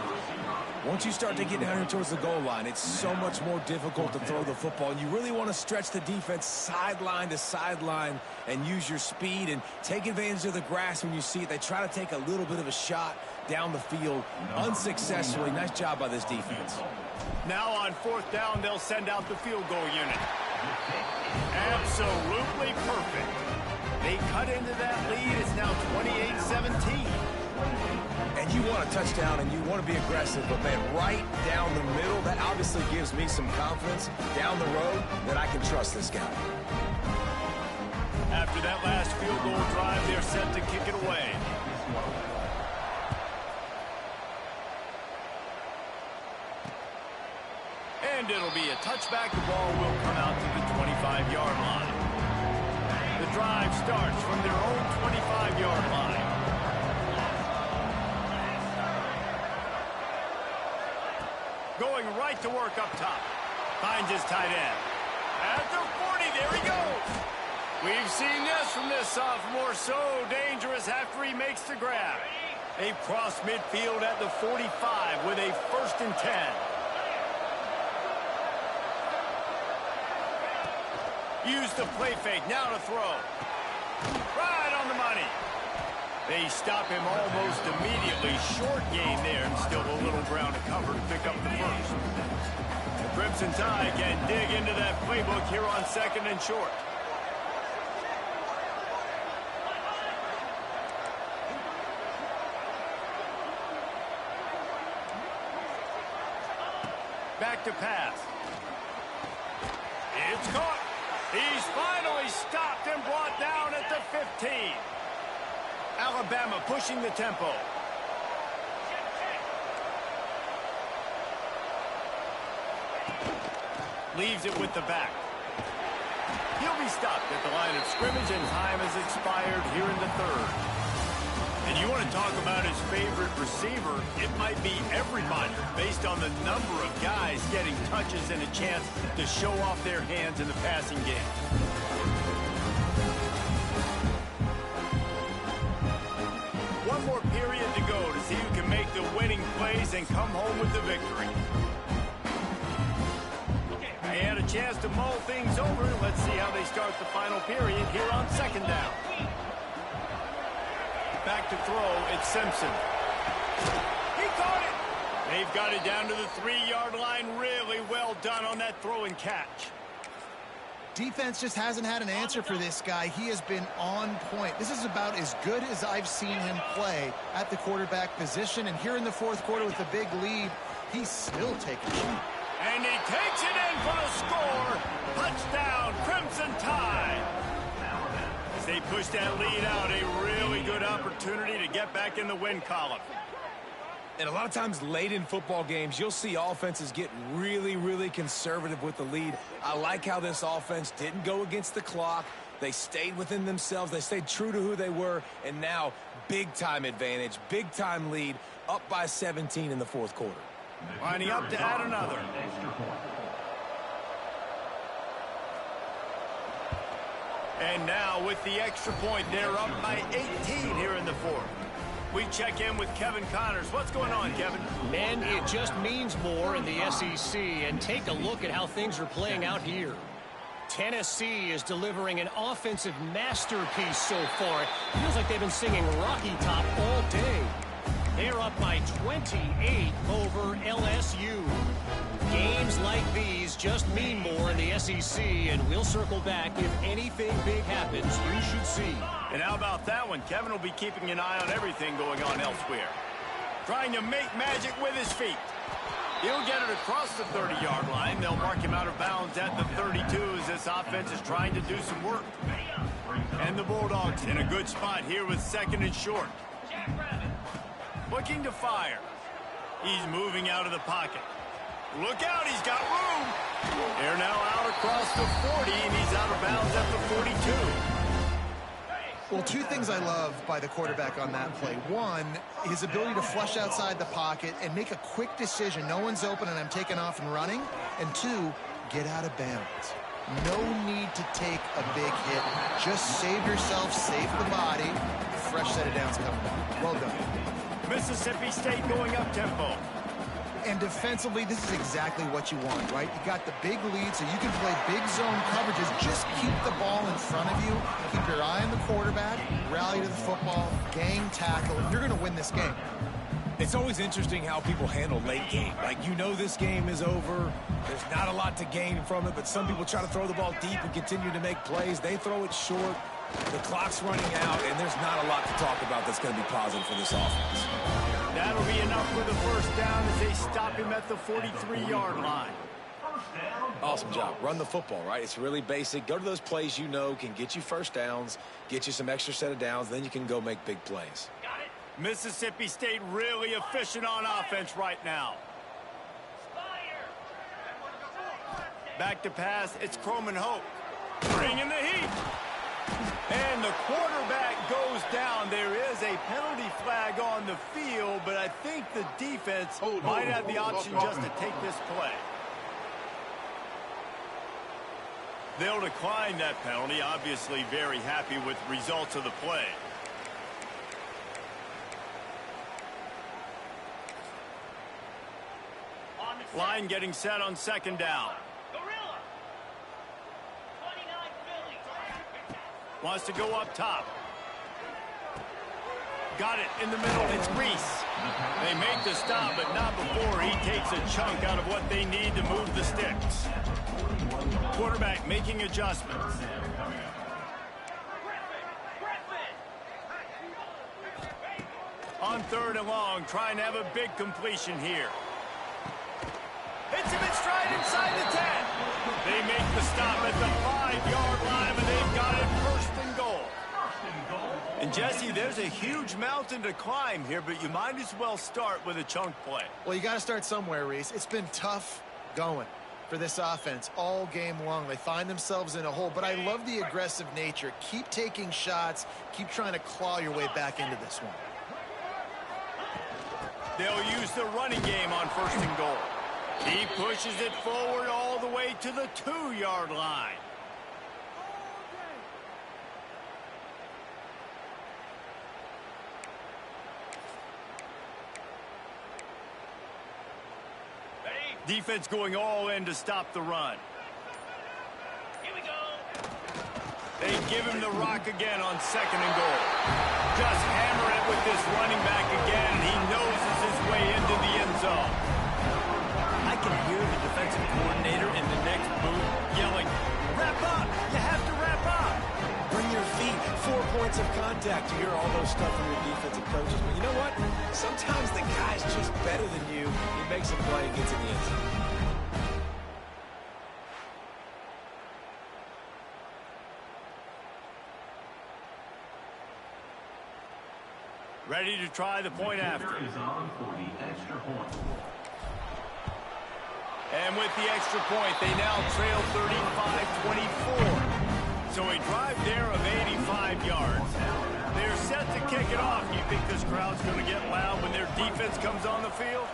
Speaker 3: Once you start to get down here towards the goal line, it's so much more difficult to throw the football. And you really want to stretch the defense sideline to sideline and use your speed and take advantage of the grass when you see it. They try to take a little bit of a shot down the field unsuccessfully. Nice job by this defense.
Speaker 1: Now on 4th down, they'll send out the field goal unit. Absolutely perfect. They cut into that lead. It's now 28-17.
Speaker 3: And you want a touchdown and you want to be aggressive, but man, right down the middle, that obviously gives me some confidence down the road that I can trust this guy.
Speaker 1: After that last field goal drive, they're set to kick it away. And it'll be a touchback. The ball will come out to the 25-yard line. The drive starts from their own 25-yard line. Going right to work up top. Finds his tight end. At the 40, there he goes. We've seen this from this sophomore. So dangerous after he makes the grab. They cross midfield at the 45 with a 1st and 10. Use the play fake, now to throw. Right on the money. They stop him almost immediately. Short gain there, and still a little ground to cover to pick up the 1st. The Crimson Tide can dig into that playbook here on 2nd and short. Back to pass. It's caught. He's finally stopped and brought down at the 15. Alabama pushing the tempo. Leaves it with the back. He'll be stopped at the line of scrimmage, and time has expired here in the third. And you want to talk about his favorite receiver, it might be everybody based on the number of guys getting touches and a chance to show off their hands in the passing game. One more period to go to see who can make the winning plays and come home with the victory. They had a chance to mull things over. Let's see how they start the final period here on second down. Back to throw, it's Simpson. He caught it. They've got it down to the 3-yard line. Really well done on that throw and catch.
Speaker 2: Defense just hasn't had an answer for this guy. He has been on point. This is about as good as I've seen him play at the quarterback position. And here in the fourth quarter with a big lead, he's still taking shots.
Speaker 1: And he takes it in for the score. Touchdown, Crimson Tide. As they push that lead out, a really good opportunity to get back in the win column.
Speaker 3: And a lot of times late in football games, you'll see offenses get really, really conservative with the lead. I like how this offense didn't go against the clock. They stayed within themselves. They stayed true to who they were. And now, big-time advantage, big-time lead, up by 17 in the fourth quarter.
Speaker 1: Lining up to add another. And now with the extra point, they're up by 18 here in the fourth. We check in with Kevin Connors. What's going on, Kevin?
Speaker 4: And it just means more in the SEC. And take a look at how things are playing out here. Tennessee is delivering an offensive masterpiece so far. It feels like they've been singing Rocky Top all day. They're up by 28 over LSU. Games like these just mean more in the SEC, and we'll circle back if anything big happens. You should see.
Speaker 1: And how about that one? Kevin will be keeping an eye on everything going on elsewhere. Trying to make magic with his feet. He'll get it across the 30-yard line. They'll mark him out of bounds at the 32 as this offense is trying to do some work. And the Bulldogs in a good spot here with second and short. Looking to fire. He's moving out of the pocket. Look out, he's got room. They're now out across the 40, and he's out of bounds at the 42.
Speaker 2: Well, two things I love by the quarterback on that play. One, his ability to flush outside the pocket and make a quick decision. No one's open, and I'm taking off and running. And two, get out of bounds. No need to take a big hit. Just save yourself, save the body. Fresh set of downs coming back. Well done.
Speaker 1: Mississippi State going up tempo.
Speaker 2: And defensively, this is exactly what you want, right? You got the big lead, so you can play big zone coverages. Just keep the ball in front of you. Keep your eye on the quarterback. Rally to the football. Gang tackle. You're going to win this game.
Speaker 3: It's always interesting how people handle late game. Like, you know this game is over. There's not a lot to gain from it, but some people try to throw the ball deep and continue to make plays. They throw it short. The clock's running out, and there's not a lot to talk about that's going to be positive for this offense.
Speaker 1: That'll be enough for the first down as they stop him at the 43-yard line.
Speaker 3: Awesome job. Run the football, right? It's really basic. Go to those plays you know can get you first downs, get you some extra set of downs, then you can go make big plays.
Speaker 1: Mississippi State really efficient on offense right now. Back to pass, it's Croman Hope. Bringing the heat. And the quarterback goes down. There is a penalty flag on the field, but I think the defense might have the option just to take this play. They'll decline that penalty. Obviously very happy with results of the play. Line getting set on second down. Wants to go up top. Got it in the middle. It's Reese. They make the stop, but not before he takes a chunk out of what they need to move the sticks. Quarterback making adjustments. On third and long, trying to have a big completion here. Hits him the stop at the 5-yard line, and they've got it first and goal. And, Jesse, there's a huge mountain to climb here, but you might as well start with a chunk play.
Speaker 2: Well, you got to start somewhere, Reese. It's been tough going for this offense all game long. They find themselves in a hole, but I love the aggressive nature. Keep taking shots. Keep trying to claw your way back into this one.
Speaker 1: They'll use the running game on first and goal. He pushes it forward all the way to the 2-yard line. Defense going all in to stop the run.
Speaker 5: Here we go.
Speaker 1: They give him the rock again on second and goal. Just hammer it with this running back again. He noses his way into the end zone. I can hear the defensive coordinator in the next booth yelling, "Wrap up! You have to wrap up!"
Speaker 3: Bring your feet, 4 points of contact. You hear all those stuff from your defensive coaches. But you know what? Sometimes the guy's just better than you. He makes a play and gets in the end zone.
Speaker 1: Ready to try the point after. And with the extra point, they now trail 35-24. So a drive there of 85 yards. They're set to kick it off. You think this crowd's going to get loud when their defense comes on the field?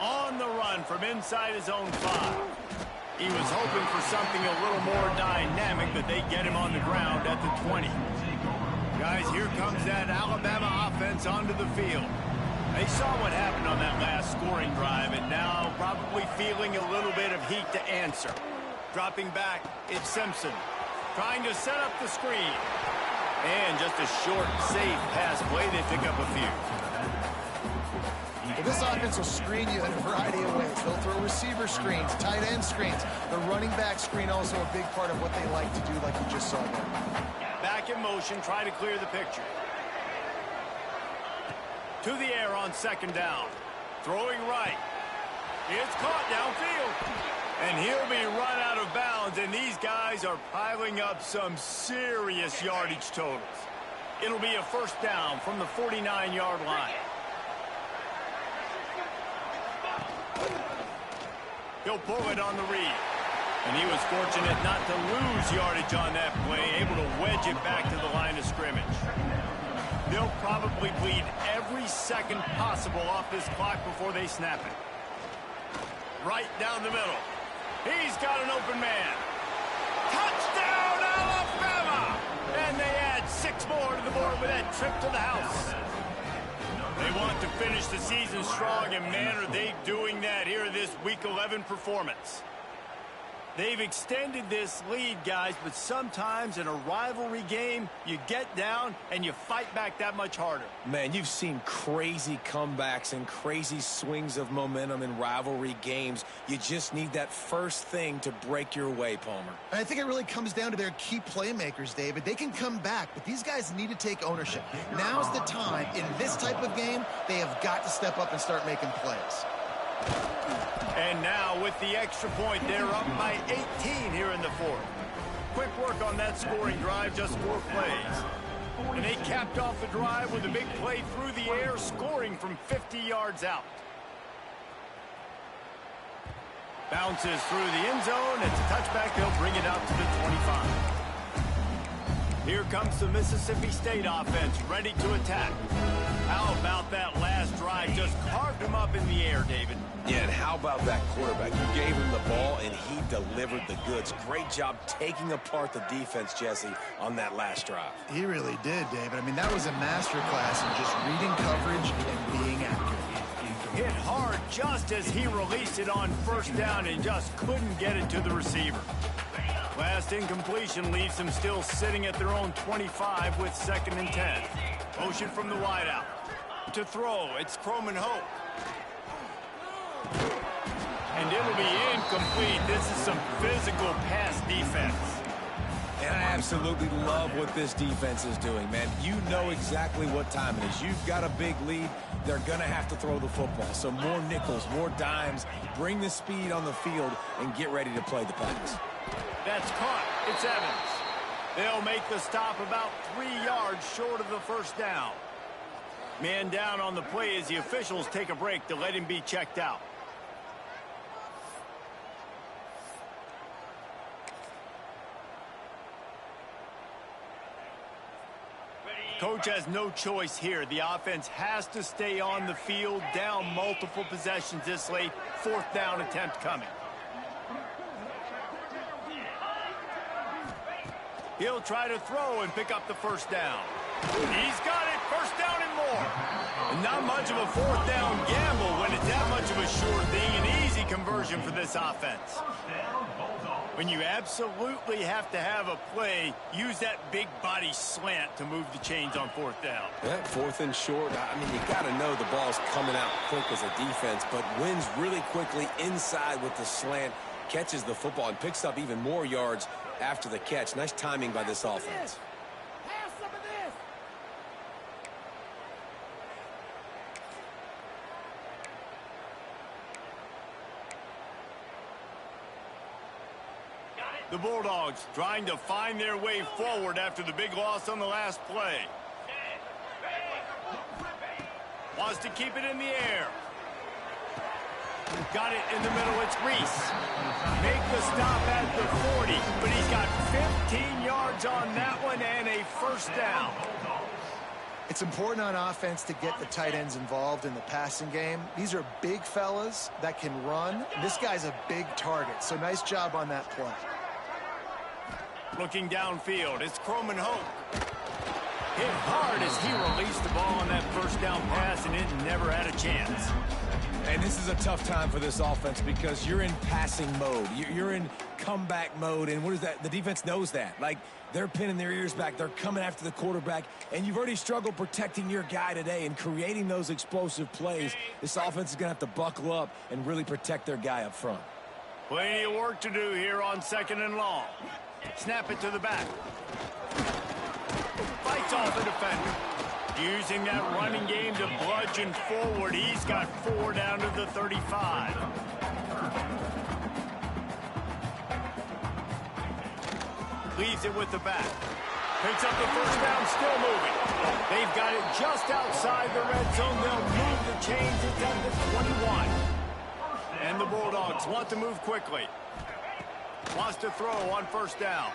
Speaker 1: On the run from inside his own 5. He was hoping for something a little more dynamic, but they get him on the ground at the 20. Guys, here comes that Alabama offense onto the field. They saw what happened on that last scoring drive, and now probably feeling a little bit of heat to answer. Dropping back, it's Simpson. Trying to set up the screen. And just a short, safe pass play. They pick up a few.
Speaker 2: Well, this offense will screen you in a variety of ways. They'll throw receiver screens, tight end screens. The running back screen also a big part of what they like to do, like you just saw there.
Speaker 1: Back in motion, try to clear the picture. To the air on second down. Throwing right. It's caught downfield. And he'll be run out of bounds, and these guys are piling up some serious yardage totals. It'll be a first down from the 49-yard line. He'll pull it on the read. And he was fortunate not to lose yardage on that play, able to wedge it back to the line of scrimmage. They'll probably bleed every second possible off this clock before they snap it. Right down the middle. He's got an open man. Touchdown, Alabama! And they add 6 more to the board with that trip to the house. They want to finish the season strong, and man, are they doing that here in this Week 11 performance. They've extended this lead, guys, but sometimes in a rivalry game, you get down and you fight back that much harder.
Speaker 3: Man, you've seen crazy comebacks and crazy swings of momentum in rivalry games. You just need that first thing to break your way, Palmer.
Speaker 2: I think it really comes down to their key playmakers, David. They can come back, but these guys need to take ownership. Now's the time. In this type of game, they have got to step up and start making plays.
Speaker 1: And now with the extra point, they're up by 18 here in the fourth. Quick work on that scoring drive, just 4 plays. And they capped off the drive with a big play through the air, scoring from 50 yards out. Bounces through the end zone. It's a touchback. They'll bring it out to the 25. Here comes the Mississippi State offense, ready to attack. How about that last drive? Just carved him up in the air, David.
Speaker 3: Yeah, and how about that quarterback? You gave him the ball, and he delivered the goods. Great job taking apart the defense, Jesse, on that last drive.
Speaker 2: He really did, David. I mean, that was a masterclass in just reading coverage and being accurate.
Speaker 1: Hit hard just as he released it on first down and just couldn't get it to the receiver. Last incompletion leaves them still sitting at their own 25 with 2nd and 10. Motion from the wideout. To throw, it's Croman Hope. And it'll be incomplete. This is some physical pass defense.
Speaker 3: And I absolutely love what this defense is doing, man. You know exactly what time it is. You've got a big lead. They're going to have to throw the football. So more nickels, more dimes, bring the speed on the field, and get ready to play the pass.
Speaker 1: That's caught. It's Evans. They'll make the stop about 3 yards short of the first down. Man down on the play as the officials take a break to let him be checked out. Coach has no choice here. The offense has to stay on the field, down multiple possessions this late. 4th down attempt coming. He'll try to throw and pick up the first down. He's got it. First down and more. And not much of a 4th down gamble when it's that much of a sure thing. An easy conversion for this offense. When you absolutely have to have a play, use that big body slant to move the chains on 4th down.
Speaker 6: Yeah, 4th and short. I mean, you got to know the ball's coming out quick as a defense, but wins really quickly inside with the slant, catches the football, and picks up even more yards after the catch. Nice timing by this offense.
Speaker 1: The Bulldogs trying to find their way forward after the big loss on the last play. Wants to keep it in the air. Got it in the middle. It's Reese. Make the stop at the 40, but he's got 15 yards on that one and a first down.
Speaker 2: It's important on offense to get the tight ends involved in the passing game. These are big fellas that can run. This guy's a big target, so nice job on that play.
Speaker 1: Looking downfield, it's Croman Hope. Hit hard as he released the ball on that first down pass, and it never had a chance.
Speaker 3: And this is a tough time for this offense because you're in passing mode. You're in comeback mode, and what is that? The defense knows that. Like, they're pinning their ears back. They're coming after the quarterback, and you've already struggled protecting your guy today and creating those explosive plays. This offense is going to have to buckle up and really protect their guy up front.
Speaker 1: Plenty of work to do here on 2nd and long. Snap it to the back. Fights off the defender. Using that running game to bludgeon forward. He's got 4 down to the 35. Leaves it with the back. Picks up the first down, still moving. They've got it just outside the red zone. They'll move the chains. It's at the 21. And the Bulldogs want to move quickly. Wants to throw on first down.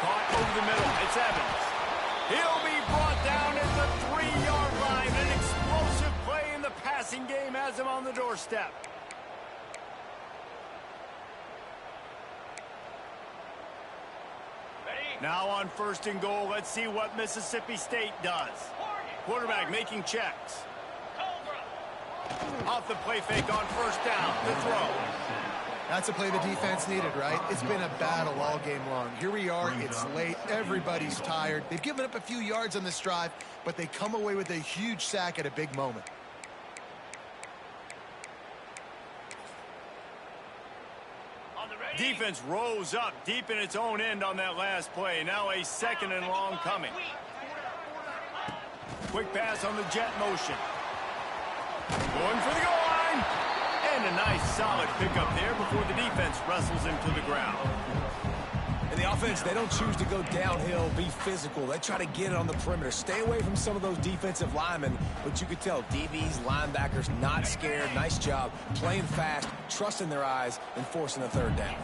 Speaker 1: Caught over the middle. It's Evans. He'll be brought down at the 3-yard line. An explosive play in the passing game has him on the doorstep. Now on 1st and goal, let's see what Mississippi State does. Quarterback making checks. Off the play fake on first down. The throw.
Speaker 2: That's a play the defense needed, right? It's been a battle all game long. Here we are. It's late. Everybody's tired. They've given up a few yards on this drive, but they come away with a huge sack at a big moment.
Speaker 1: Defense rose up deep in its own end on that last play. Now a 2nd and long coming. Quick pass on the jet motion. Going for the goal line. And a nice solid pickup there before the defense wrestles him to the ground.
Speaker 3: And the offense, they don't choose to go downhill, be physical. They try to get it on the perimeter. Stay away from some of those defensive linemen. But you could tell DBs, linebackers, not scared. Nice job playing fast, trusting their eyes, and forcing the 3rd down.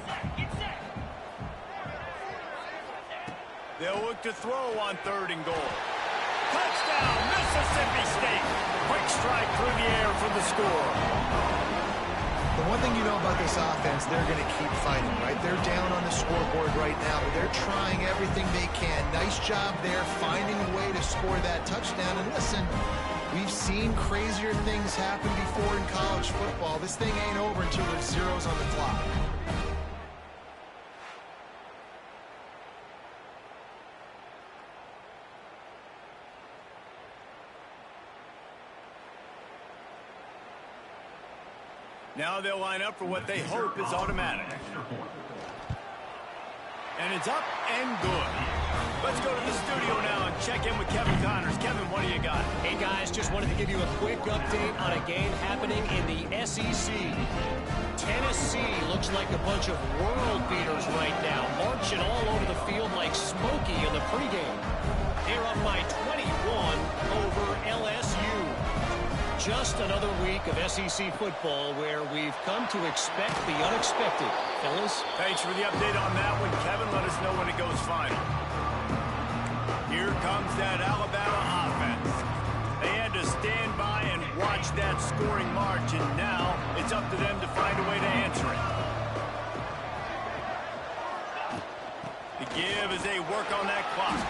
Speaker 1: They'll look to throw on 3rd and goal. Touchdown, Mississippi State. Quick strike through the air for the score.
Speaker 2: The one thing you know about this offense, they're going to keep fighting, right? They're down on the scoreboard right now, but they're trying everything they can. Nice job there, finding a way to score that touchdown. And listen, we've seen crazier things happen before in college football. This thing ain't over until there's zeros on the clock.
Speaker 1: Now they'll line up for what they hope is automatic. And it's up and good. Let's go to the studio now and check in with Kevin Connors. Kevin, what do you got?
Speaker 4: Hey, guys, just wanted to give you a quick update on a game happening in the SEC. Tennessee looks like a bunch of world beaters right now, marching all over the field like Smokey in the pregame. They're up by 21 over LSU. Just another week of SEC football where we've come to expect the unexpected. Fellas?
Speaker 1: Thanks for the update on that one, Kevin. Let us know when it goes final. Here comes that Alabama offense. They had to stand by and watch that scoring march, and now it's up to them to find a way to answer it. The give as they work on that clock.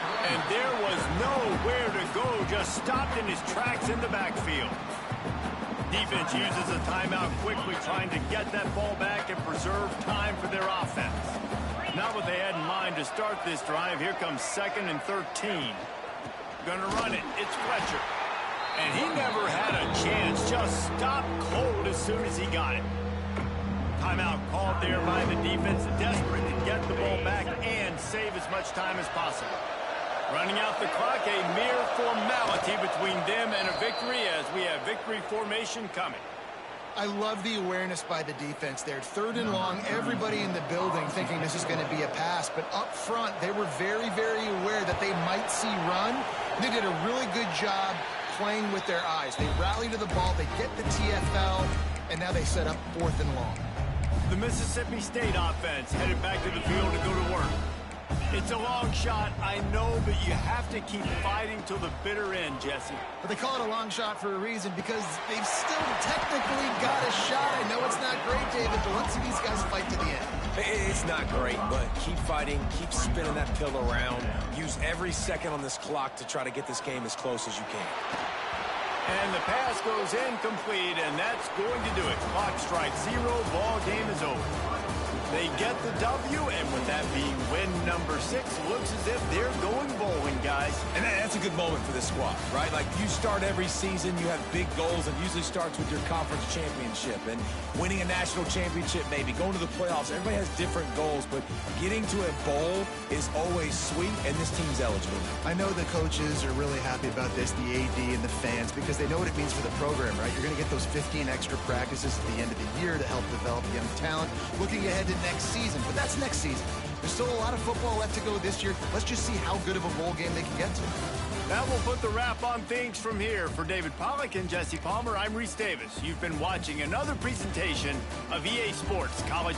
Speaker 1: And there was nowhere to go, just stopped in his tracks in the backfield. Defense uses a timeout quickly, trying to get that ball back and preserve time for their offense. Not what they had in mind to start this drive. Here comes 2nd and 13. Gonna run it. It's Fletcher. And he never had a chance. Just stopped cold as soon as he got it. Timeout called there by the defense, desperate to get the ball back and save as much time as possible. Running out the clock, a mere formality between them and a victory as we have victory formation coming.
Speaker 2: I love the awareness by the defense there. 3rd and long, everybody in the building thinking this is going to be a pass. But up front, they were very, very aware that they might see run. They did a really good job playing with their eyes. They rally to the ball, they get the TFL, and now they set up 4th and long.
Speaker 1: The Mississippi State offense headed back to the field to go to work. It's a long shot, I know, but you have to keep fighting till the bitter end, Jesse.
Speaker 2: But they call it a long shot for a reason, because they've still technically got a shot. I know it's not great, David, but let's see these guys fight to the end.
Speaker 6: It's not great, but keep fighting, keep spinning that pill around. Use every second on this clock to try to get this game as close as you can.
Speaker 1: And the pass goes incomplete, and that's going to do it. Clock strikes 0, ball game is over. They get the W, and with that being win number 6, looks as if they're going bowling, guys.
Speaker 3: And that's a good moment for this squad, right? Like, you start every season, you have big goals, and usually starts with your conference championship and winning a national championship, maybe going to the playoffs. Everybody has different goals, but getting to a bowl is always sweet, and this team's eligible.
Speaker 2: I know the coaches are really happy about this, the AD and the fans, because they know what it means for the program, right? You're going to get those 15 extra practices at the end of the year to help develop young talent. Looking ahead to next season, but that's next season. There's still a lot of football left to go this year. Let's just see how good of a bowl game they can get to.
Speaker 1: That will put the wrap on things from here. For David Pollack and Jesse Palmer, I'm Reese Davis. You've been watching another presentation of EA Sports College